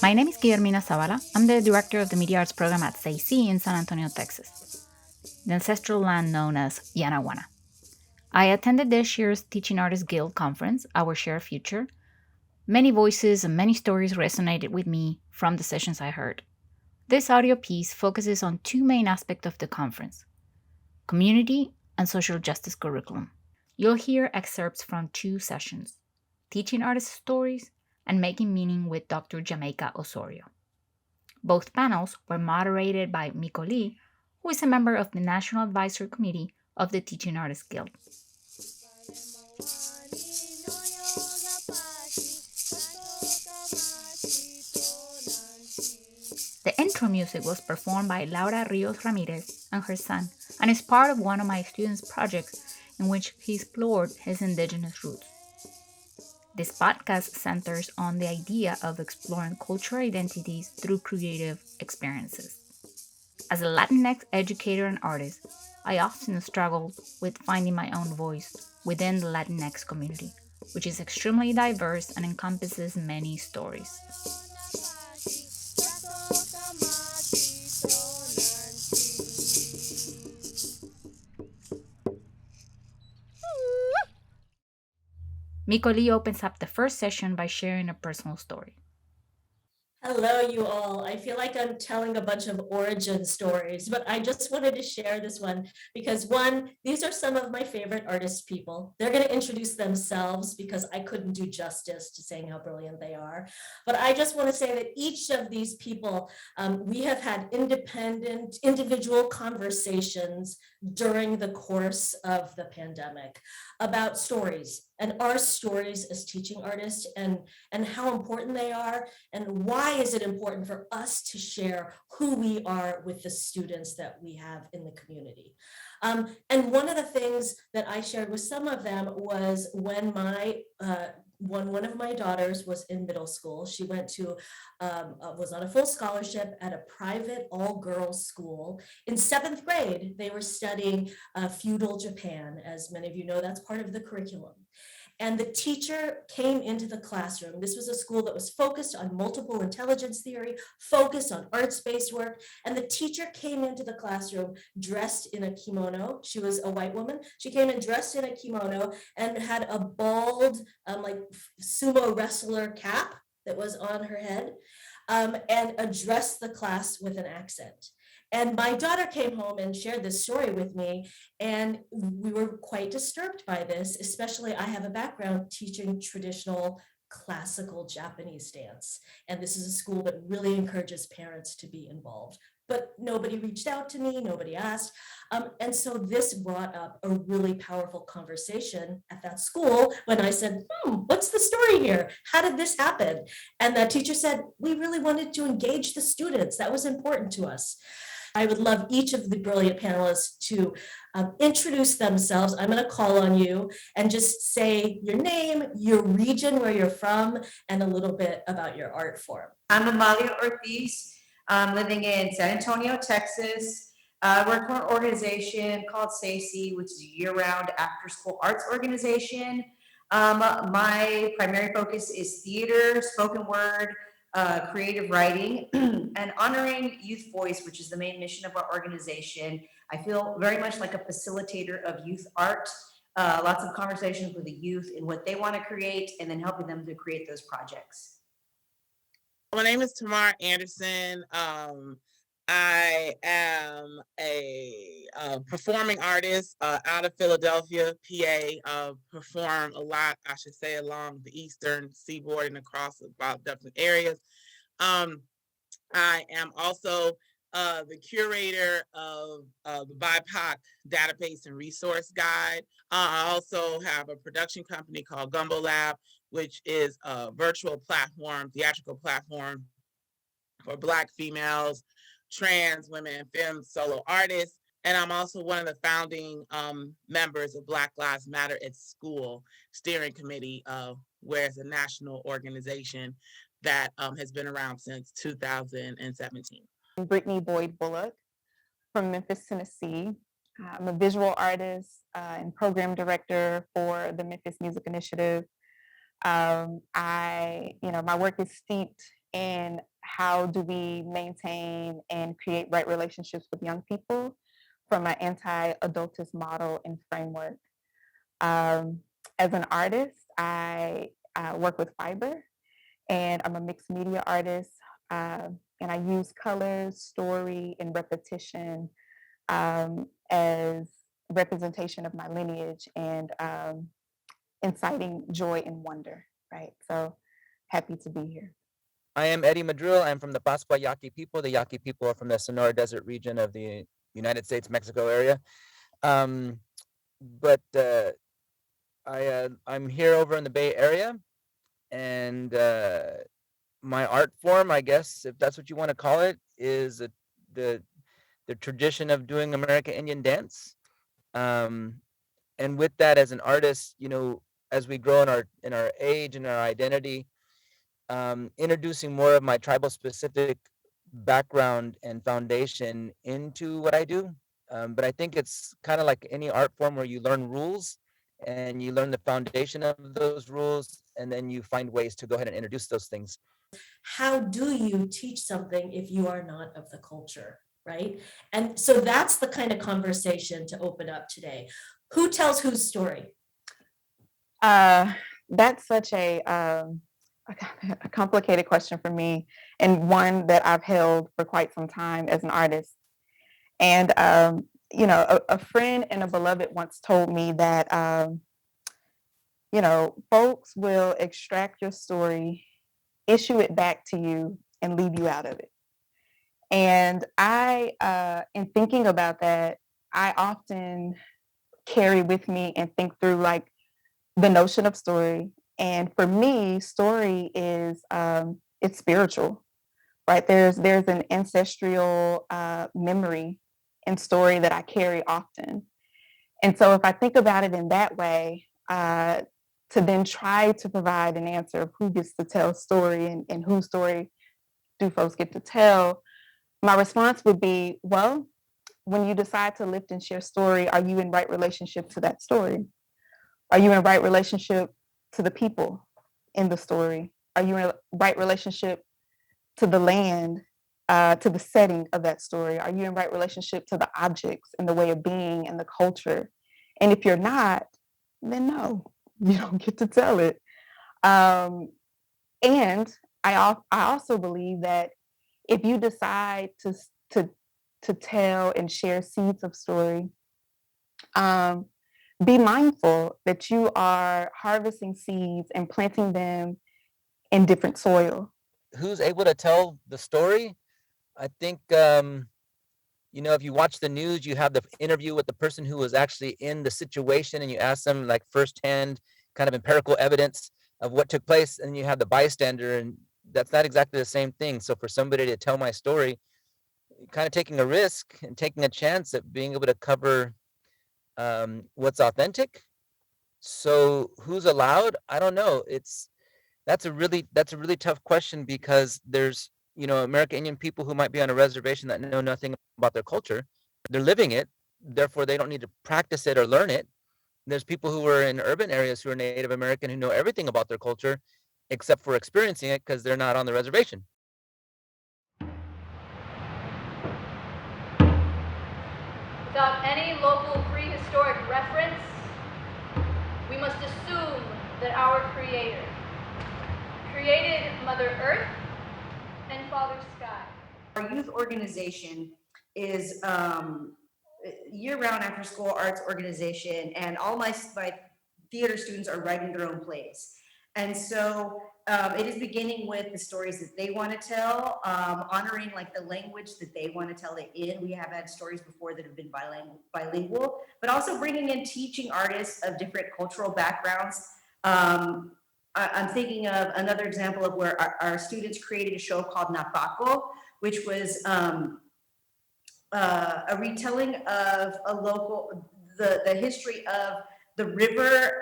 My name is Guillermina Zabala. I'm the director of the Media Arts program at SAC in San Antonio, Texas, the ancestral land known as Yanaguana. I attended this year's Teaching Artists Guild conference, Our Shared Future. Many voices and many stories resonated with me from the sessions I heard. This audio piece focuses on two main aspects of the conference: community and social justice curriculum. You'll hear excerpts from two sessions: Teaching Artist Stories and Making Meaning with Dr. Jamaica Osorio. Both panels were moderated by Miko Lee, who is a member of the National Advisory Committee of the Teaching Artists Guild. The intro music was performed by Laura Rios Ramirez and her son, and is part of one of my students' projects in which he explored his indigenous roots. This podcast centers on the idea of exploring cultural identities through creative experiences. As a Latinx educator and artist, I often struggle with finding my own voice within the Latinx community, which is extremely diverse and encompasses many stories. Miko Lee opens up the first session by sharing a personal story. Hello, you all. I feel like I'm telling a bunch of origin stories, but I just wanted to share this one because one, these are some of my favorite artist people. They're going to introduce themselves because I couldn't do justice to saying how brilliant they are. But I just want to say that each of these people, we have had independent, individual conversations during the course of the pandemic about stories and our stories as teaching artists and how important they are and why is it important for us to share who we are with the students that we have in the community. And one of the things that I shared with some of them was when one of my daughters was in middle school. She was on a full scholarship at a private all-girls school. In 7th grade, they were studying feudal Japan. As many of you know, that's part of the curriculum. And the teacher came into the classroom. This was a school that was focused on multiple intelligence theory, focused on arts-based work. And the teacher came into the classroom dressed in a kimono. She was a white woman. She came in dressed in a kimono and had a bald, like sumo wrestler cap that was on her head, and addressed the class with an accent. And my daughter came home and shared this story with me, and we were quite disturbed by this, especially I have a background teaching traditional classical Japanese dance. And this is a school that really encourages parents to be involved. But nobody reached out to me, nobody asked. And so this brought up a really powerful conversation at that school when I said, what's the story here? How did this happen? And that teacher said, we really wanted to engage the students. That was important to us. I would love each of the brilliant panelists to introduce themselves. I'm going to call on you and just say your name, your region where you're from, and a little bit about your art form. I'm Amalia Ortiz. I'm living in San Antonio, Texas. I work for an organization called SACI, which is a year-round after-school arts organization. My primary focus is theater, spoken word, creative writing, and honoring youth voice, which is the main mission of our organization. I feel very much like a facilitator of youth art, lots of conversations with the youth and what they want to create, and then helping them to create those projects. My name is Tamar Anderson. I am a performing artist out of Philadelphia, PA. Perform a lot, I should say, along the eastern seaboard and across about different areas. I am also the curator of the BIPOC database and resource guide. I also have a production company called Gumbo Lab, which is a virtual platform, theatrical platform for Black females, trans women, and femme solo artists. And I'm also one of the founding members of Black Lives Matter at School Steering Committee, where it's a national organization that has been around since 2017. I'm Brittany Boyd Bullock from Memphis, Tennessee. I'm a visual artist and program director for the Memphis Music Initiative. My work is steeped in how do we maintain and create right relationships with young people from an anti-adultist model and framework. As an artist, I work with fiber, and I'm a mixed media artist. And I use colors, story, and repetition as representation of my lineage and inciting joy and wonder, right? So happy to be here. I am Eddie Madril. I'm from the Pascua Yaqui people. The Yaqui people are from the Sonora Desert region of the United States, Mexico area. But I'm here over in the Bay Area, and my art form, I guess, if that's what you want to call it, is the tradition of doing American Indian dance. And with that, as an artist, as we grow in our age and our identity, introducing more of my tribal specific background and foundation into what I do. But I think it's kind of like any art form where you learn rules and you learn the foundation of those rules, and then you find ways to go ahead and introduce those things. How do you teach something if you are not of the culture, right? And so that's the kind of conversation to open up today. Who tells whose story? That's such a complicated question for me, and one that I've held for quite some time as an artist. And a friend and a beloved once told me that folks will extract your story, issue it back to you, and leave you out of it. And in thinking about that, I often carry with me and think through like the notion of story. And for me, story is it's spiritual, right? There's an ancestral memory and story that I carry often. And so if I think about it in that way, to then try to provide an answer of who gets to tell story and whose story do folks get to tell, my response would be, well, when you decide to lift and share story, are you in right relationship to that story? Are you in right relationship to the people in the story? Are you in right relationship to the land, to the setting of that story? Are you in right relationship to the objects and the way of being and the culture? And if you're not, then no, you don't get to tell it. And I also believe that if you decide to tell and share seeds of story, be mindful that you are harvesting seeds and planting them in different soil. Who's able to tell the story? I think, if you watch the news, you have the interview with the person who was actually in the situation, and you ask them like firsthand kind of empirical evidence of what took place, and you have the bystander, and that's not exactly the same thing. So for somebody to tell my story, kind of taking a risk and taking a chance at being able to cover what's authentic. So who's allowed? I don't know. That's a really tough question, because there's American Indian people who might be on a reservation that know nothing about their culture. They're living it, therefore they don't need to practice it or learn it. There's people who are in urban areas who are Native American who know everything about their culture except for experiencing it because they're not on the reservation. Without any local prehistoric reference, we must assume that our Creator created Mother Earth and Father Sky. Our youth organization is year-round after-school arts organization, and all my theater students are writing their own plays. And so it is beginning with the stories that they want to tell, honoring like the language that they want to tell it in. We have had stories before that have been bilingual, but also bringing in teaching artists of different cultural backgrounds. I'm thinking of another example of where our students created a show called Napaco, which was a retelling of the history of the river,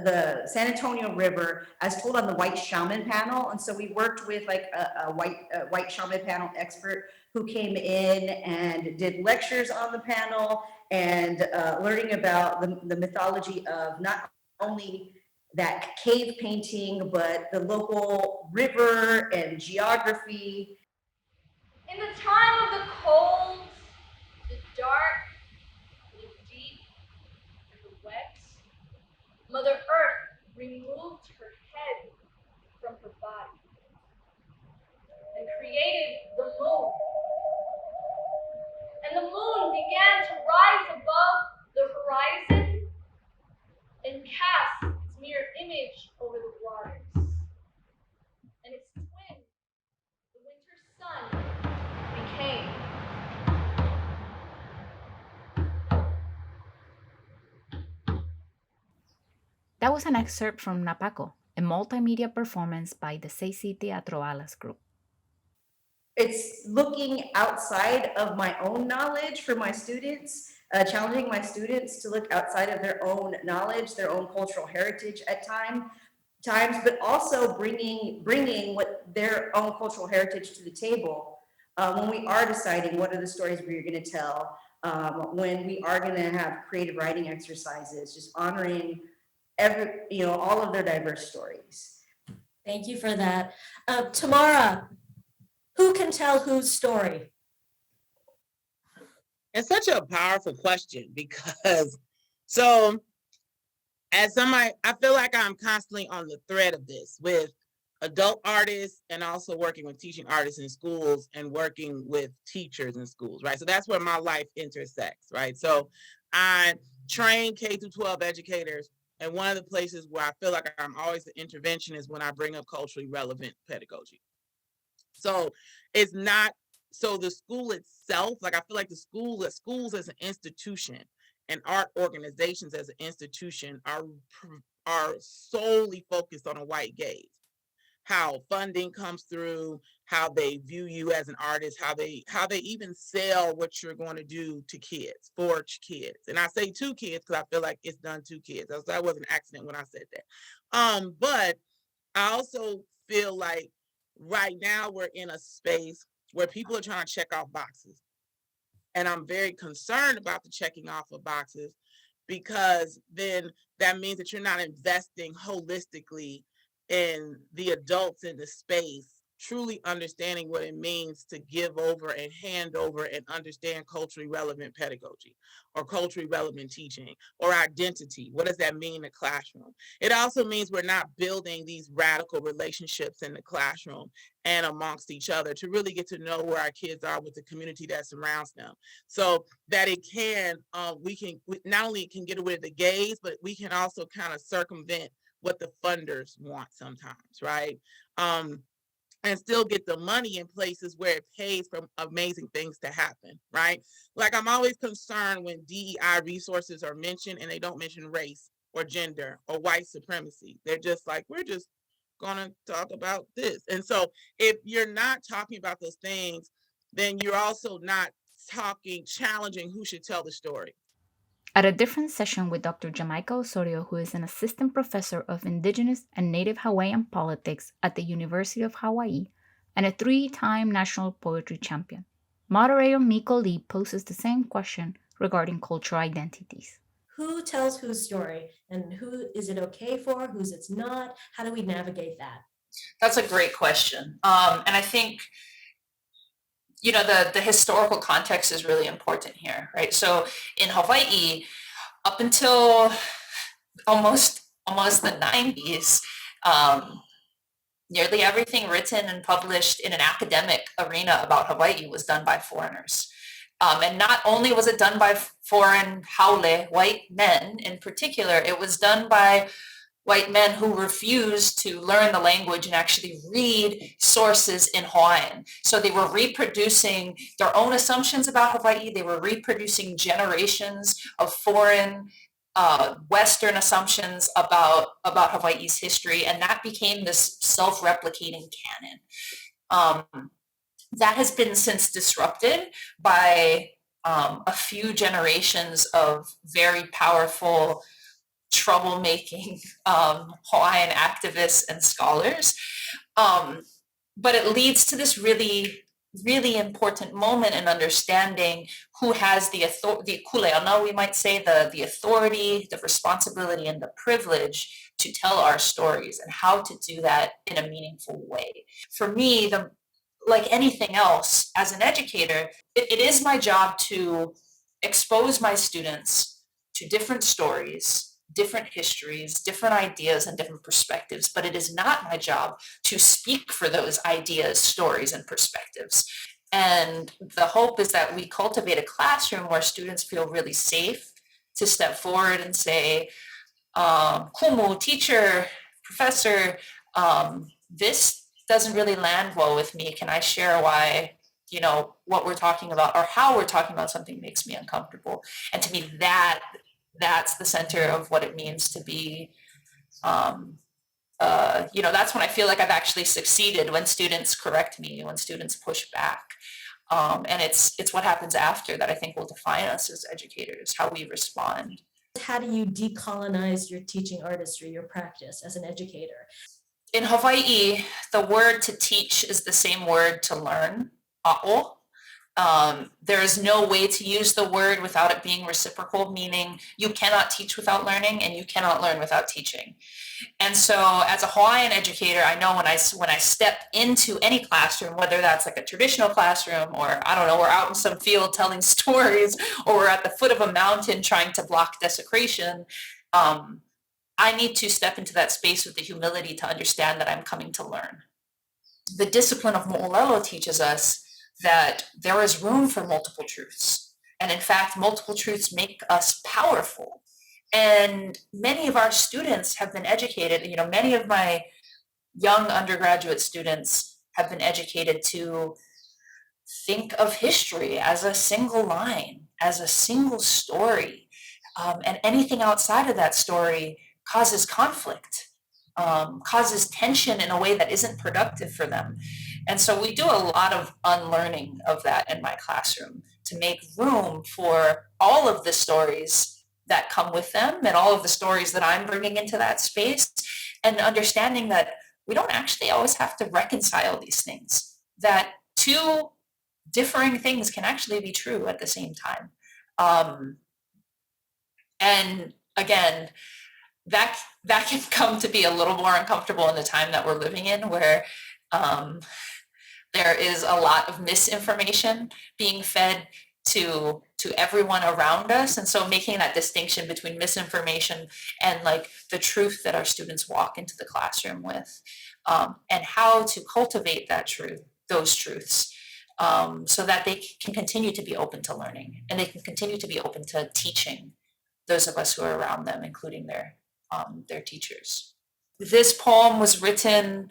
the San Antonio River, as told on the White Shaman panel. And so we worked with like a white shaman panel expert who came in and did lectures on the panel and learning about the mythology of not only that cave painting, but the local river and geography. In the time of the cold, the dark, the deep, and the wet, Mother Earth removed her head from her body and created the moon. And the moon began to rise above the horizon and cast its mirror image over the waters. And its twin, the winter sun, became. That was an excerpt from Napaco, a multimedia performance by the Seisi Teatro Alas group. It's looking outside of my own knowledge for my students, challenging my students to look outside of their own knowledge, their own cultural heritage at times, but also bringing what their own cultural heritage to the table when we are deciding what are the stories we're going to tell, when we are going to have creative writing exercises, just honoring all of their diverse stories. Thank you for that. Tamara, who can tell whose story? It's such a powerful question because, so as somebody, I feel like I'm constantly on the thread of this with adult artists and also working with teaching artists in schools and working with teachers in schools, right? So that's where my life intersects, right? So I train K through 12 educators, and one of the places where I feel like I'm always the intervention is when I bring up culturally relevant pedagogy. So it's not, so the school itself, like I feel like the schools as an institution and art organizations as an institution are solely focused on a white gaze. How funding comes through, how they view you as an artist, how they even sell what you're going to do to kids, for kids. And I say to kids because I feel like it's done to kids. That was an accident when I said that. But I also feel like right now we're in a space where people are trying to check off boxes. And I'm very concerned about the checking off of boxes because then that means that you're not investing holistically in the adults in the space, truly understanding what it means to give over and hand over and understand culturally relevant pedagogy or culturally relevant teaching or identity. What does that mean in the classroom? It also means we're not building these radical relationships in the classroom and amongst each other to really get to know where our kids are with the community that surrounds them, so that it can, we not only can get away with the gaze, but we can also kind of circumvent what the funders want sometimes, right? And still get the money in places where it pays for amazing things to happen, right? Like I'm always concerned when DEI resources are mentioned and they don't mention race or gender or white supremacy. They're just like, we're just gonna talk about this. And so if you're not talking about those things, then you're also not challenging who should tell the story. At a different session with Dr. Jamaica Osorio, who is an assistant professor of Indigenous and Native Hawaiian politics at the University of Hawaii and a 3-time national poetry champion, moderator Miko Lee poses the same question regarding cultural identities. Who tells whose story, and who is it okay for, whose it's not? How do we navigate that? That's a great question. And I think, the historical context is really important here, right? So in Hawaii, up until almost the 90s, nearly everything written and published in an academic arena about Hawaii was done by foreigners. And not only was it done by foreign haole, white men in particular, it was done by white men who refused to learn the language and actually read sources in Hawaiian. So they were reproducing their own assumptions about Hawaii. They were reproducing generations of foreign Western assumptions about Hawaii's history, and that became this self-replicating canon. That has been since disrupted by a few generations of very powerful, troublemaking Hawaiian activists and scholars. But it leads to this really really important moment in understanding who has the kuleana, we might say, the authority, the responsibility, and the privilege to tell our stories, and how to do that in a meaningful way. For me, like anything else, as an educator, it is my job to expose my students to different stories, different histories, different ideas, and different perspectives, but it is not my job to speak for those ideas, stories, and perspectives. And the hope is that we cultivate a classroom where students feel really safe to step forward and say, kumu, teacher, professor, this doesn't really land well with me. Can I share why, what we're talking about, or how we're talking about something makes me uncomfortable? And to me, that's the center of what it means to be, that's when I feel like I've actually succeeded, when students correct me, when students push back. And it's what happens after that I think will define us as educators, how we respond. How do you decolonize your teaching artistry, your practice as an educator? In Hawaii, the word to teach is the same word to learn, a'o. There is no way to use the word without it being reciprocal, meaning you cannot teach without learning, and you cannot learn without teaching. And so as a Hawaiian educator, I know when I step into any classroom, whether that's like a traditional classroom, or I don't know, we're out in some field telling stories, or we're at the foot of a mountain trying to block desecration, I need to step into that space with the humility to understand that I'm coming to learn. The discipline of Mo'olelo teaches us that there is room for multiple truths. And in fact, multiple truths make us powerful. And many of our students have been educated, many of my young undergraduate students have been educated to think of history as a single line, as a single story. And anything outside of that story causes conflict, causes tension in a way that isn't productive for them. And so we do a lot of unlearning of that in my classroom to make room for all of the stories that come with them, and all of the stories that I'm bringing into that space, and understanding that we don't actually always have to reconcile these things, that two differing things can actually be true at the same time. And again, that can come to be a little more uncomfortable in the time that we're living in, where there is a lot of misinformation being fed to everyone around us. And so making that distinction between misinformation and like the truth that our students walk into the classroom with, and how to cultivate that truth, those truths, so that they can continue to be open to learning, and they can continue to be open to teaching those of us who are around them, including their teachers. This poem was written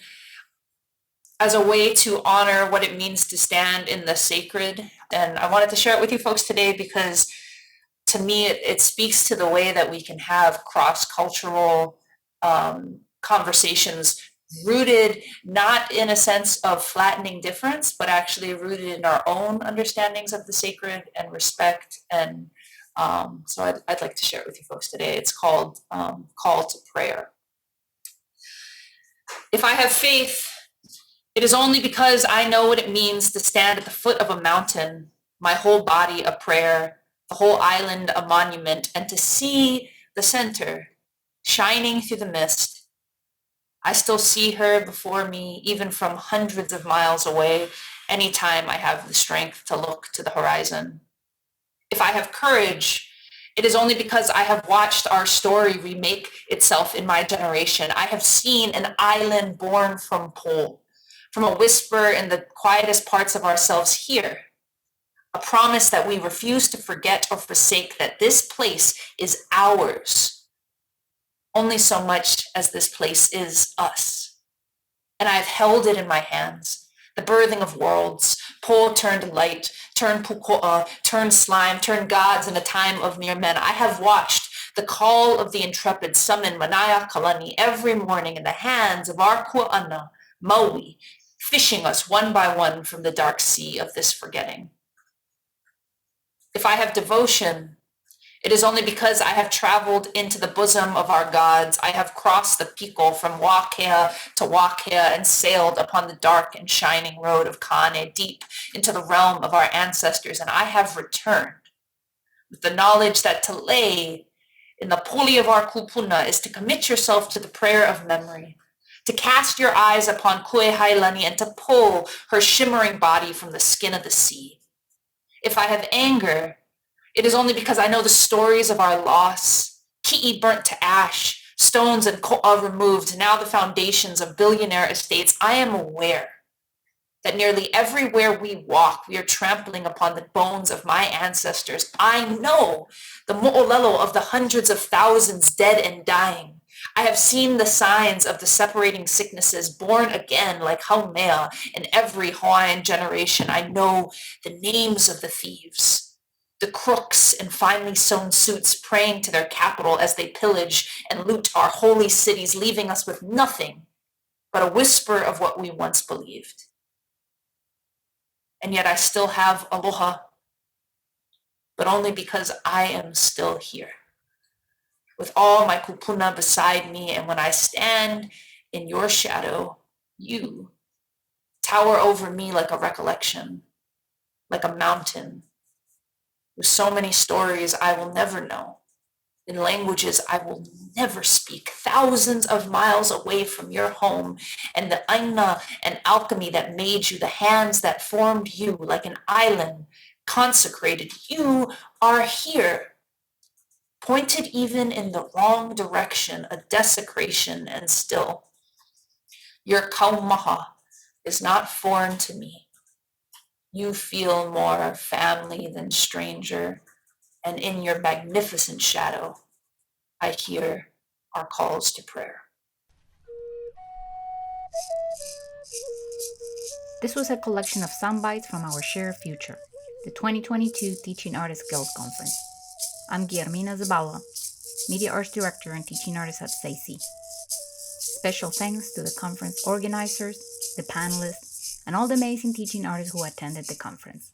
as a way to honor what it means to stand in the sacred. And I wanted to share it with you folks today because to me, it speaks to the way that we can have cross-cultural conversations rooted not in a sense of flattening difference, but actually rooted in our own understandings of the sacred and respect. And so I'd like to share it with you folks today. It's called Call to Prayer. If I have faith, it is only because I know what it means to stand at the foot of a mountain, my whole body a prayer, the whole island a monument, and to see the center shining through the mist. I still see her before me, even from hundreds of miles away, anytime I have the strength to look to the horizon. If I have courage, it is only because I have watched our story remake itself in my generation. I have seen an island born from pole, from a whisper in the quietest parts of ourselves here, a promise that we refuse to forget or forsake, that this place is ours, only so much as this place is us. And I have held it in my hands, the birthing of worlds, pole turned light, turned puko'a, turned slime, turned gods in a time of mere men. I have watched the call of the intrepid summon Manaya Kalani every morning in the hands of our kua'ana, Maui, fishing us one by one from the dark sea of this forgetting. If I have devotion, It is only because I have traveled into the bosom of our gods. I have crossed the Pico from Wakea to Wakea and sailed upon the dark and shining road of Kane deep into the realm of our ancestors. And I have returned with the knowledge that to lay in the puli of our kupuna is to commit yourself to the prayer of memory, to cast your eyes upon Kue Hailani and to pull her shimmering body from the skin of the sea. If I have anger, it is only because I know the stories of our loss. Ki'i burnt to ash, stones and ko'a removed, now the foundations of billionaire estates. I am aware that nearly everywhere we walk, we are trampling upon the bones of my ancestors. I know the mo'olelo of the hundreds of thousands dead and dying. I have seen the signs of the separating sicknesses born again like Haumea in every Hawaiian generation. I know the names of the thieves, the crooks in finely sewn suits praying to their capital as they pillage and loot our holy cities, leaving us with nothing but a whisper of what we once believed. And yet I still have aloha, but only because I am still here, with all my kupuna beside me. And when I stand in your shadow, you tower over me like a recollection, like a mountain, with so many stories I will never know, in languages I will never speak, thousands of miles away from your home, and the aina and alchemy that made you, the hands that formed you like an island consecrated. You are here, pointed even in the wrong direction, a desecration, and still. Your kaumaha is not foreign to me. You feel more family than stranger, and in your magnificent shadow, I hear our calls to prayer. This was a collection of soundbites from our shared future, the 2022 Teaching Artists Guild Conference. I'm Guillermina Zabala, Media Arts Director and Teaching Artist at SACI. Special thanks to the conference organizers, the panelists, and all the amazing teaching artists who attended the conference.